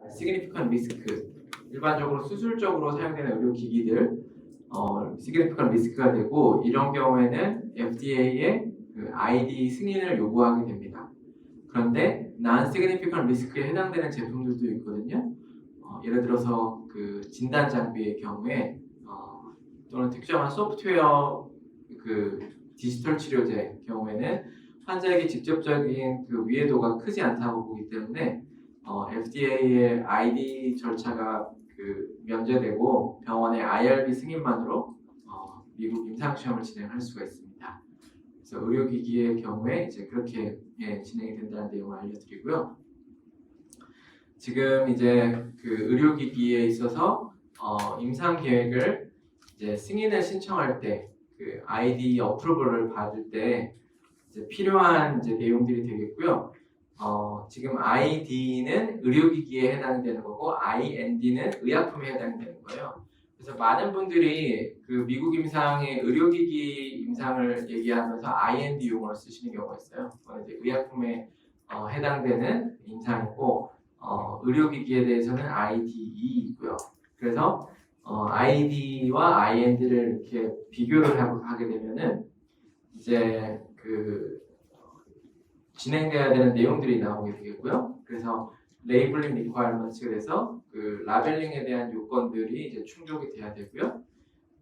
significant risk, 일반적으로 수술적으로 사용되는 의료기기들 significant risk가 되고, 이런 경우에는 FDA의 그 ID 승인을 요구하게 됩니다. 그런데 non-significant risk에 해당되는 제품들도 있거든요. 예를 들어서 그 진단 장비의 경우에 또는 특정한 소프트웨어 그 디지털 치료제 경우에는 환자에게 직접적인 그 위해도가 크지 않다고 보기 때문에 FDA의 ID 절차가 그 면제되고 병원의 IRB 승인만으로 미국 임상시험을 진행할 수가 있습니다. 그래서 의료기기의 경우에 이제 그렇게 진행이 된다는 내용을 알려드리고요. 지금 이제 그 의료기기에 있어서 임상 계획을 이제 승인을 신청할 때 그 ID 어프로벌을 받을 때 이제 필요한 이제 내용들이 되겠고요. 지금 ID는 의료기기에 해당되는 거고 IND는 의약품에 해당되는 거예요. 그래서 많은 분들이 그 미국 임상의 의료기기 임상을 얘기하면서 IND 용어를 쓰시는 경우가 있어요. 그건 이제 의약품에 해당되는 임상이고 의료기기에 대해서는 IDE이고요. 그래서 ID와 IND를 이렇게 비교를 하게 되면은 이제 그 진행돼야 되는 내용들이 나오게 되겠고요. 그래서 레이블링 리ኳ어먼트에 대해서 그 라벨링에 대한 요건들이 이제 충족이 돼야 되고요.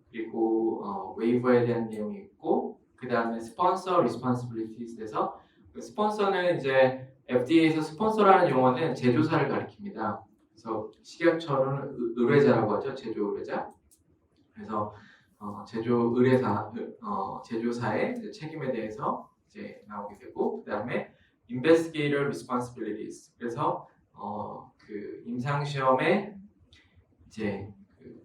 그리고 웨이버에 대한 내용이 있고, 그 다음에 스폰서 리스폰시빌리티스에서 스폰서는 이제 FDA에서 스폰서라는 용어는 제조사를 가리킵니다. 그래서 식약처는 의뢰자라고 하죠. 제조 의뢰자. 그래서 제조 의뢰사, 제조사의 책임에 대해서 이제 나오게 되고, 그 다음에 investigator responsibilities. 그래서 그 임상시험에 이제 그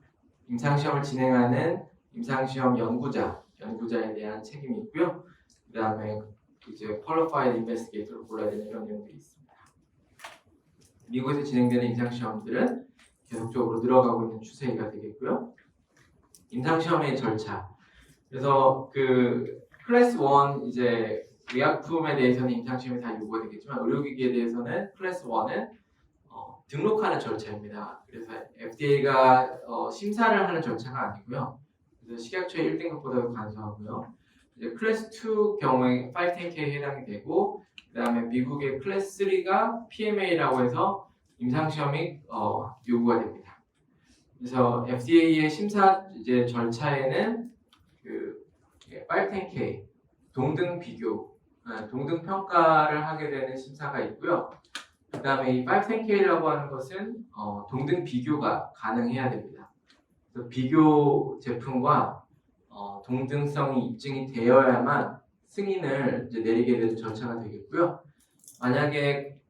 임상시험을 진행하는 임상시험 연구자에 대한 책임이 있고요. 그 다음에 이제 qualified investigator를 골라야 되는 이런 내용들이 있습니다. 미국에서 진행되는 임상시험들은 계속적으로 늘어가고 있는 추세가 되겠고요. 임상시험의 절차. 그래서 그 클래스 1 이제 의약품에 대해서는 임상시험이 다 요구가 되겠지만 의료기기에 대해서는 클래스 1은 등록하는 절차입니다. 그래서 FDA가 심사를 하는 절차가 아니고요. 그래서 식약처의 1등급보다도 간소하고요. 이제 클래스 2 경우에 510K에 해당이 되고, 그 다음에 미국의 클래스 3가 PMA라고 해서 임상시험이 요구가 됩니다. 그래서 FDA의 심사 이제 절차에는 그 510K 동등 비교, 동등 평가를 하게 되는 심사가 있고요. 그 다음에 이 510K라고 하는 것은 동등 비교가 가능해야 됩니다. 그래서 비교 제품과 동등성이 입증이 되어야만 승인을 이제 내리게 되는 절차가 되겠고요. 만약에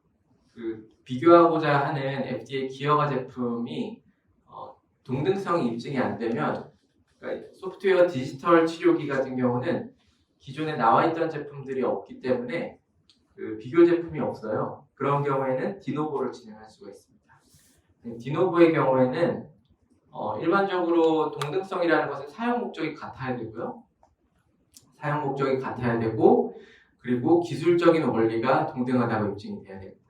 그 비교하고자 하는 FDA 기여가 제품이 동등성이 입증이 안 되면, 그러니까 소프트웨어 디지털 치료기 같은 경우는 기존에 나와 있던 제품들이 없기 때문에 그 비교 제품이 없어요. 그런 경우에는 디노보를 진행할 수가 있습니다. 디노보의 경우에는 일반적으로 동등성이라는 것은 사용 목적이 같아야 되고요. 사용 목적이 같아야 되고, 그리고 기술적인 원리가 동등하다고 입증이 돼야 됩니다.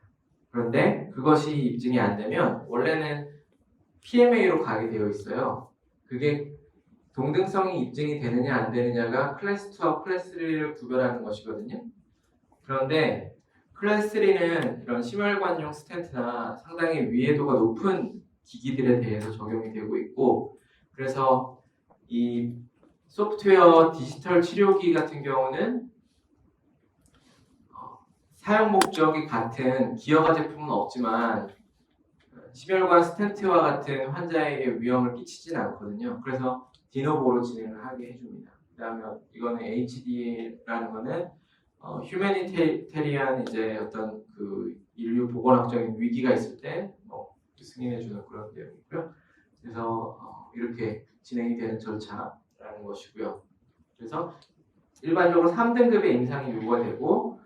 그런데 그것이 입증이 안 되면 원래는 PMA로 가게 되어 있어요. 그게 동등성이 입증이 되느냐 안 되느냐가 클래스 2와 클래스 3를 구별하는 것이거든요. 그런데 클래스 3는 이런 심혈관용 스텐트나 상당히 위해도가 높은 기기들에 대해서 적용이 되고 있고, 그래서 이 소프트웨어 디지털 치료기 같은 경우는 사용 목적이 같은 기여가 제품은 없지만 심혈관 스텐트와 같은 환자에게 위험을 끼치지는 않거든요. 그래서 디노보로 진행을 하게 해줍니다. 그 다음에 이거는 HD라는 거는 휴메니테리안 이제 어떤 그 인류 보건학적인 위기가 있을 때 승인해주는 그런 내용이고요. 그래서 이렇게 진행이 되는 절차라는 것이고요. 그래서 일반적으로 3등급의 임상이 요구가 되고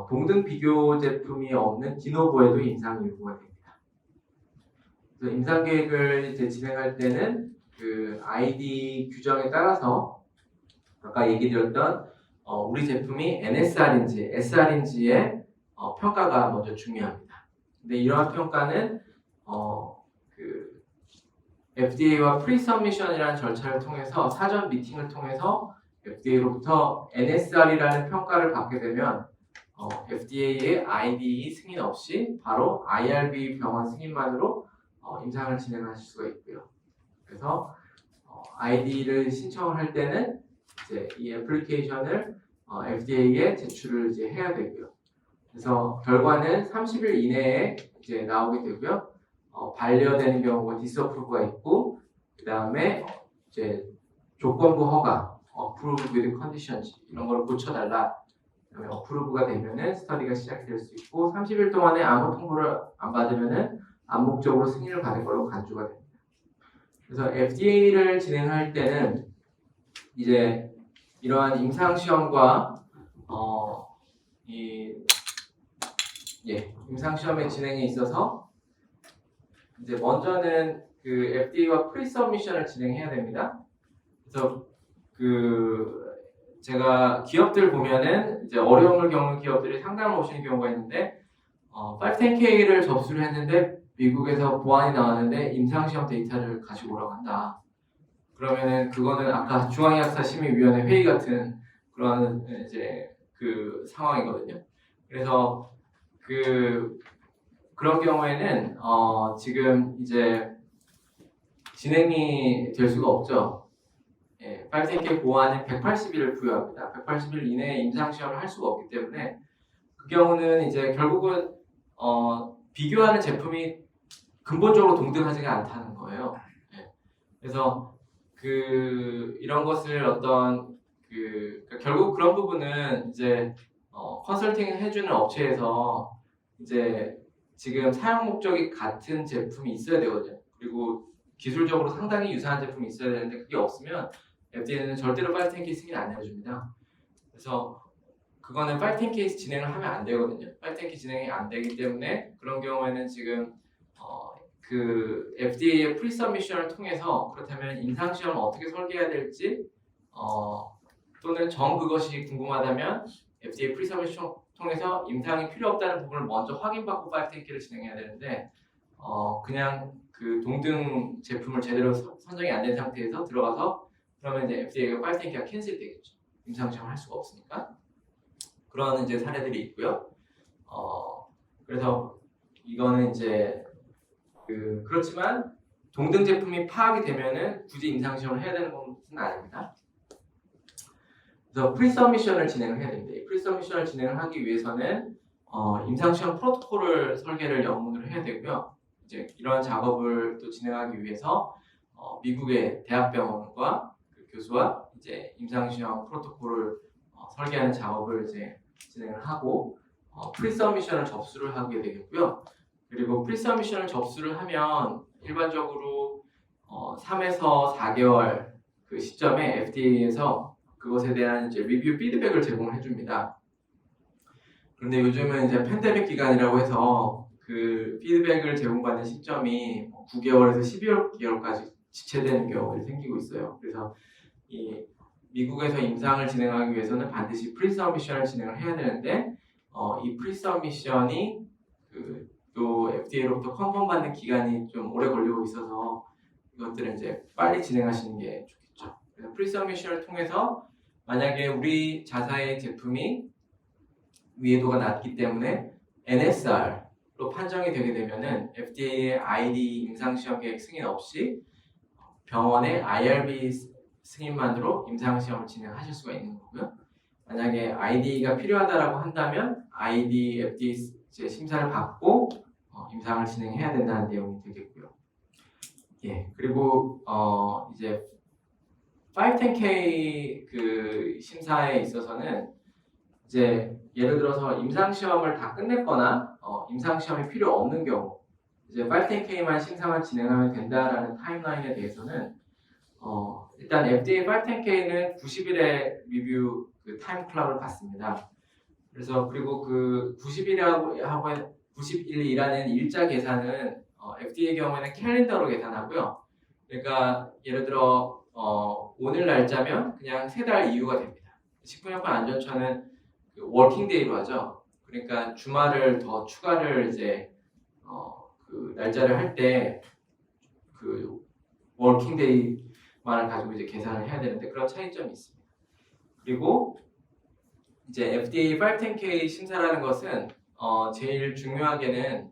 동등 비교 제품이 없는 디노보에도 임상이 요구가 됩니다. 그래서 임상 계획을 이제 진행할 때는 그 ID 규정에 따라서 아까 얘기 드렸던 우리 제품이 NSR인지 SR인지의 평가가 먼저 중요합니다. 근데 이러한 평가는 그 FDA와 프리서미션이라는 절차를 통해서 사전 미팅을 통해서 FDA로부터 NSR이라는 평가를 받게 되면 FDA의 IDE 승인 없이 바로 IRB 병원 승인만으로 임상을 진행하실 수가 있고요. 그래서 ID를 신청을 할 때는 이제 이 애플리케이션을 FDA에 제출을 이제 해야 되고요. 그래서 결과는 30일 이내에 이제 나오게 되고요. 반려되는 경우가 디스어프로브가 있고, 그 다음에 이제 조건부 허가, approved with conditions 이런 걸 고쳐달라. 그다음에 어프로브가 되면은 스터디가 시작될 수 있고, 30일 동안에 아무 통보를 안 받으면은 암묵적으로 승인을 받은 걸로 간주가 됩니다. 그래서 FDA를 진행할 때는 이제 이러한 임상 시험과 임상 시험의 진행에 있어서 이제 먼저는 그 FDA와 프리서미션을 진행해야 됩니다. 그래서 제가 기업들 보면은 이제 어려움을 겪는 기업들이 상담을 오시는 경우가 있는데 510K를 접수를 했는데 미국에서 보안이 나왔는데 임상시험 데이터를 가지고 오라고 한다. 그러면은 그거는 아까 중앙의학사심의위원회 회의 같은 그런 이제 그 상황이거든요. 그래서 그런 경우에는 지금 이제 진행이 될 수가 없죠. 510K 보안은 180일을 부여합니다. 180일 이내에 임상시험을 할 수가 없기 때문에 그 경우는 이제 결국은 비교하는 제품이 근본적으로 동등하지가 않다는 거예요. 그래서 이런 것을 그러니까 결국 그런 부분은 이제 컨설팅을 해주는 업체에서 이제 지금 사용 목적이 같은 제품이 있어야 되거든요. 그리고 기술적으로 상당히 유사한 제품이 있어야 되는데 그게 없으면 FDA는 절대로 510K 승인 안 해줍니다. 그래서 그거는 510K 진행을 하면 안 되거든요. 510K 진행이 안 되기 때문에 그런 경우에는 지금 FDA의 프리서미션을 통해서 그렇다면 임상시험을 어떻게 설계해야 될지 또는 그것이 궁금하다면 FDA 프리서미션 통해서 임상이 필요 없다는 부분을 먼저 확인받고 510K를 진행해야 되는데 그냥 그 동등 제품을 제대로 선정이 안 된 상태에서 들어가서 그러면 이제 FDA가 510K가 캔슬이 되겠죠. 임상시험을 할 수가 없으니까. 그런 이제 사례들이 있고요. 그래서 이거는 이제 그렇지만 동등 제품이 파악이 되면은 굳이 임상시험을 해야 되는 것은 아닙니다. 그래서 프리서미션을 진행을 해야 됩니다. 이 프리서미션을 진행을 하기 위해서는 임상시험 프로토콜을 설계를 영문으로 해야 되고요. 이제 이러한 작업을 또 진행하기 위해서 미국의 대학병원과 그 교수와 이제 임상시험 프로토콜을 설계하는 작업을 이제 진행을 하고 프리서미션을 접수를 하게 되겠고요. 그리고 프리서미션을 접수를 하면 일반적으로 3에서 4개월 그 시점에 FDA에서 그것에 대한 이제 리뷰 피드백을 제공을 해줍니다. 그런데 요즘은 이제 팬데믹 기간이라고 해서 그 피드백을 제공받는 시점이 9개월에서 12개월까지 지체되는 경우가 생기고 있어요. 그래서 이 미국에서 임상을 진행하기 위해서는 반드시 프리서미션을 진행을 해야 되는데 이 프리서미션이 또 FDA로부터 컨펌 받는 기간이 좀 오래 걸리고 있어서 이것들은 이제 빨리 진행하시는 게 좋겠죠. 그래서 프리서미션을 통해서 만약에 우리 자사의 제품이 위해도가 낮기 때문에 NSR로 판정이 되게 되면은 FDA의 ID 임상시험 계획 승인 없이 병원의 IRB 승인만으로 임상시험을 진행하실 수가 있는 거고요. 만약에 ID가 필요하다라고 한다면 ID FDA 심사를 받고 임상을 진행해야 된다는 내용이 되겠고요. 그리고 이제 510K 그 심사에 있어서는 이제 예를 들어서 임상시험을 다 끝냈거나 임상시험이 필요 없는 경우 이제 510K만 심사만 진행하면 된다라는 타임라인에 대해서는 일단 FDA 510K는 90일의 리뷰 그 타임 클락을 받습니다. 그래서 그리고 그 90일이라는 일자 계산은 FDA 경우에는 캘린더로 계산하고요. 그러니까 예를 들어 오늘 날짜면 그냥 3달 이후가 됩니다. 식품여건 안전처는 그 워킹데이로 하죠. 그러니까 주말을 더 추가를 이제 그 날짜를 할 때 그 워킹데이만을 가지고 이제 계산을 해야 되는데 그런 차이점이 있습니다. 그리고 이제 FDA 510K 심사라는 것은 제일 중요하게는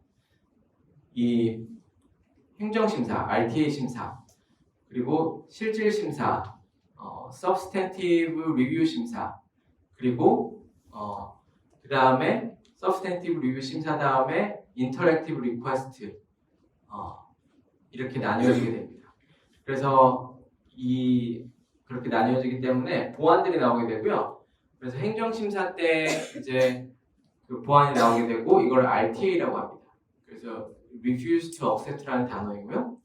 이 행정심사, RTA 심사, 그리고 실질심사, Substantive Review 심사, 그리고 그 다음에 Substantive Review 심사 다음에 Interactive Request 이렇게 나뉘어지게 됩니다. 그래서 그렇게 나뉘어지기 때문에 보안들이 나오게 되고요. 그래서 행정심사 때 이제 그 보안이 나오게 되고 이걸 RTA라고 합니다. 그래서 Refuse to Accept라는 단어이고요.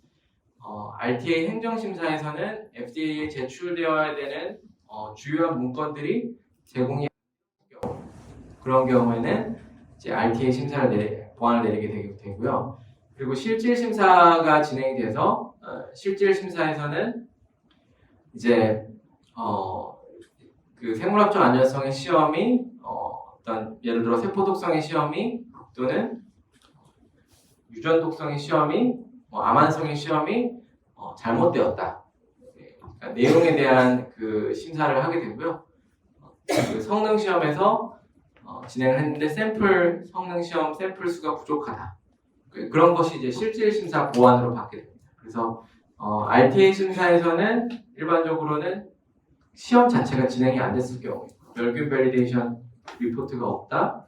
RTA 행정심사에서는 FDA에 제출되어야 되는 주요한 문건들이 제공이 그런 경우에는 이제 RTA 심사를 보안을 내리게 되고요. 그리고 실질 심사가 진행이 돼서 실질 심사에서는 이제 그 생물학적 안전성의 시험이 어떤 예를 들어 세포 독성의 시험이 또는 유전 독성의 시험이 암환성의 시험이 잘못되었다. 그러니까 내용에 대한 그 심사를 하게 되고요. 그 성능 시험에서 진행을 했는데 성능 시험 샘플 수가 부족하다. 그런 것이 이제 실질 심사 보완으로 받게 됩니다. 그래서 RTA 심사에서는 일반적으로는 시험 자체가 진행이 안 됐을 경우, 멸균 밸리데이션 리포트가 없다,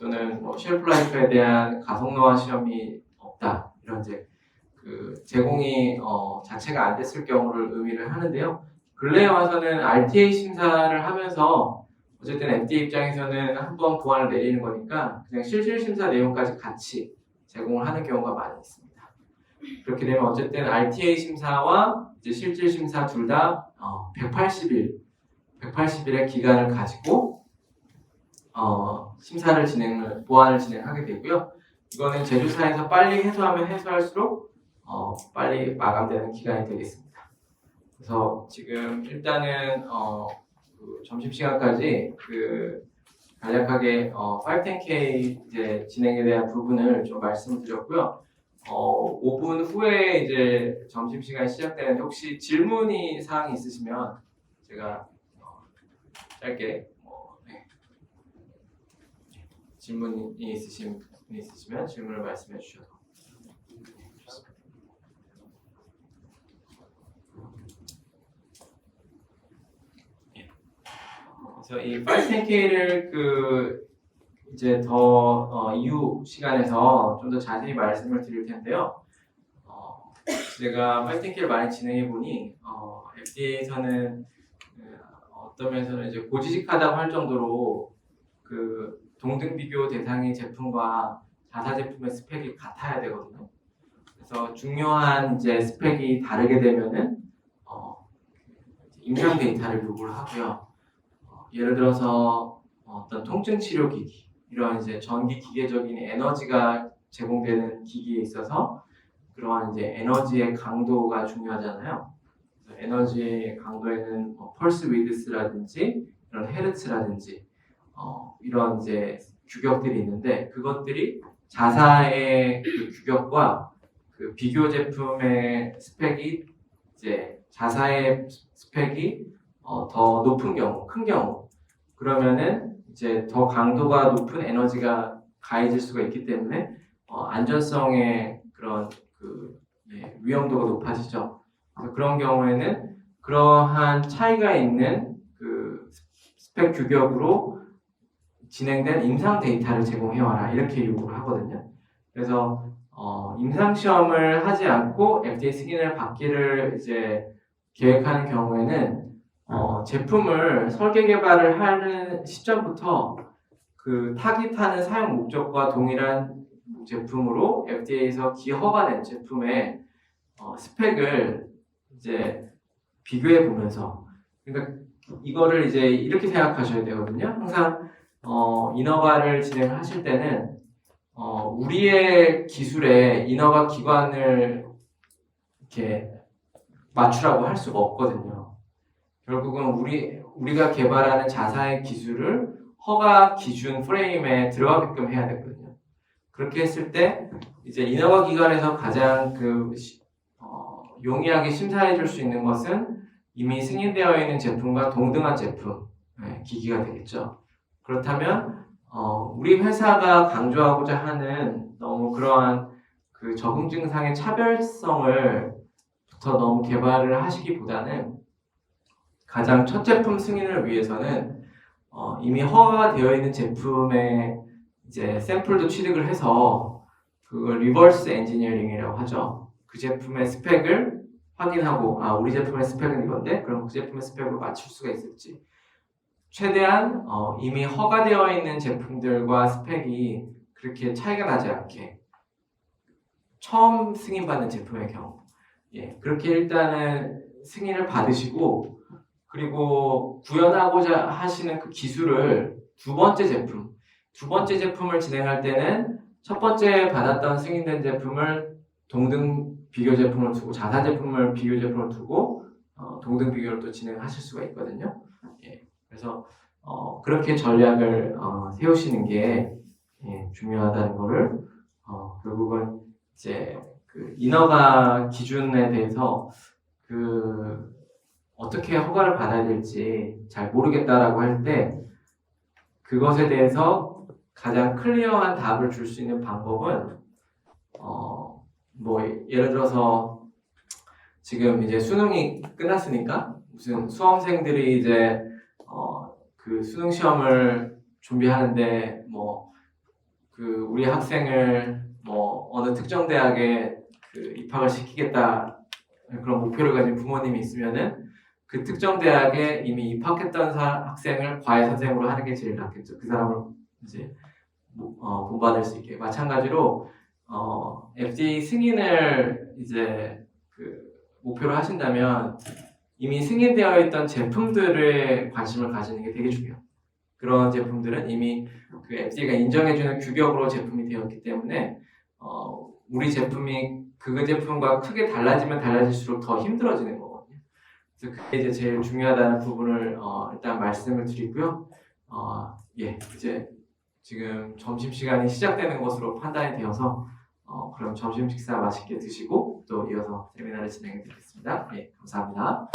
또는 쉘프 라이프에 대한 가속노화 시험이 없다, 이런 이제 그 제공이 자체가 안 됐을 경우를 의미를 하는데요. 근래에 와서는 RTA 심사를 하면서 어쨌든 FDA 입장에서는 한번 보완을 내리는 거니까 그냥 실질 심사 내용까지 같이 제공을 하는 경우가 많이 있습니다. 그렇게 되면 어쨌든 RTA 심사와 이제 실질 심사 둘 다 180일의 기간을 가지고 보완을 진행하게 되고요. 이거는 제조사에서 빨리 해소하면 해소할수록 빨리 마감되는 기간이 되겠습니다. 그래서 지금 일단은 그 점심시간까지 그 간략하게 510K 이제 진행에 대한 부분을 좀 말씀드렸고요. 5분 후에 이제 점심시간이 시작되는데 혹시 질문이 사항이 있으시면 제가 짧게 질문이 있으시면 질문을 말씀해 주셔도 좋습니다. 그래서 이 510K를 이제 더 이후 시간에서 좀 더 자세히 말씀을 드릴 텐데요. 제가 510K를 많이 진행해 보니 FDA에서는 어떤 면에서는 이제 고지식하다고 할 정도로 그 동등 비교 대상의 제품과 자사 제품의 스펙이 같아야 되거든요. 그래서 중요한 이제 스펙이 다르게 되면은 임상 데이터를 요구를 하고요. 예를 들어서 어떤 통증 치료 기기, 이러한 이제 전기 기계적인 에너지가 제공되는 기기에 있어서 그러한 이제 에너지의 강도가 중요하잖아요. 그래서 에너지의 강도에는 펄스 위드스라든지 이런 헤르츠라든지 이런 이제 규격들이 있는데 그것들이 자사의 그 규격과 그 비교 제품의 스펙이 이제 자사의 스펙이 더 높은 경우, 큰 경우 그러면은 이제 더 강도가 높은 에너지가 가해질 수가 있기 때문에 안전성의 그런 그 위험도가 높아지죠. 그래서 그런 경우에는 그러한 차이가 있는 그 스펙 규격으로 진행된 임상 데이터를 제공해와라 이렇게 요구를 하거든요. 그래서 임상 시험을 하지 않고 FDA 승인을 받기를 이제 계획하는 경우에는 제품을 설계 개발을 하는 시점부터 그 타깃하는 사용 목적과 동일한 제품으로 FDA에서 기허가된 제품의 스펙을 이제 비교해 보면서, 그러니까 이거를 이제 이렇게 생각하셔야 되거든요. 항상 인허가를 진행하실 때는 우리의 기술에 인허가 기관을 이렇게 맞추라고 할 수가 없거든요. 결국은 우리가 개발하는 자사의 기술을 허가 기준 프레임에 들어가게끔 해야 되거든요. 그렇게 했을 때 이제 인허가 기관에서 가장 용이하게 심사해 줄 수 있는 것은 이미 승인되어 있는 제품과 동등한 제품, 기기가 되겠죠. 그렇다면 우리 회사가 강조하고자 하는 너무 그러한 그 적응 증상의 차별성을 부터 너무 개발을 하시기보다는 가장 첫 제품 승인을 위해서는 이미 허가가 되어 있는 제품의 이제 샘플도 취득을 해서 그걸 리버스 엔지니어링이라고 하죠. 그 제품의 스펙을 확인하고 우리 제품의 스펙은 이건데 그럼 그 제품의 스펙으로 맞출 수가 있을지 최대한 이미 허가되어 있는 제품들과 스펙이 그렇게 차이가 나지 않게 처음 승인받는 제품의 경우 그렇게 일단은 승인을 받으시고 그리고 구현하고자 하시는 그 기술을 두 번째 제품을 진행할 때는 첫 번째 받았던 승인된 제품을 동등 비교 제품을 두고 자사 제품을 비교 제품을 두고 동등 비교를 또 진행하실 수가 있거든요. 그래서 그렇게 전략을 세우시는 게 중요하다는 거를 결국은 이제 그 인허가 기준에 대해서 어떻게 허가를 받아야 될지 잘 모르겠다라고 할 때 그것에 대해서 가장 클리어한 답을 줄 수 있는 방법은 뭐 예를 들어서 지금 이제 수능이 끝났으니까 무슨 수험생들이 이제 그 수능 시험을 준비하는데 우리 학생을 어느 특정 대학에 입학을 시키겠다 그런 목표를 가진 부모님이 있으면은 그 특정 대학에 이미 입학했던 학생을 과외 선생으로 하는 게 제일 낫겠죠. 그 사람을 이제 본받을 수 있게. 마찬가지로 FDA 승인을 이제 목표로 하신다면 이미 승인되어 있던 제품들에 관심을 가지는 게 되게 중요해요. 그런 제품들은 이미 그 FDA가 인정해주는 규격으로 제품이 되었기 때문에 우리 제품이 그 제품과 크게 달라지면 달라질수록 더 힘들어지는 거거든요. 그래서 그게 이제 제일 중요하다는 부분을 일단 말씀을 드리고요. 이제 지금 점심시간이 시작되는 것으로 판단이 되어서 그럼 점심 식사 맛있게 드시고 또 이어서 세미나를 진행해 드리겠습니다. 감사합니다.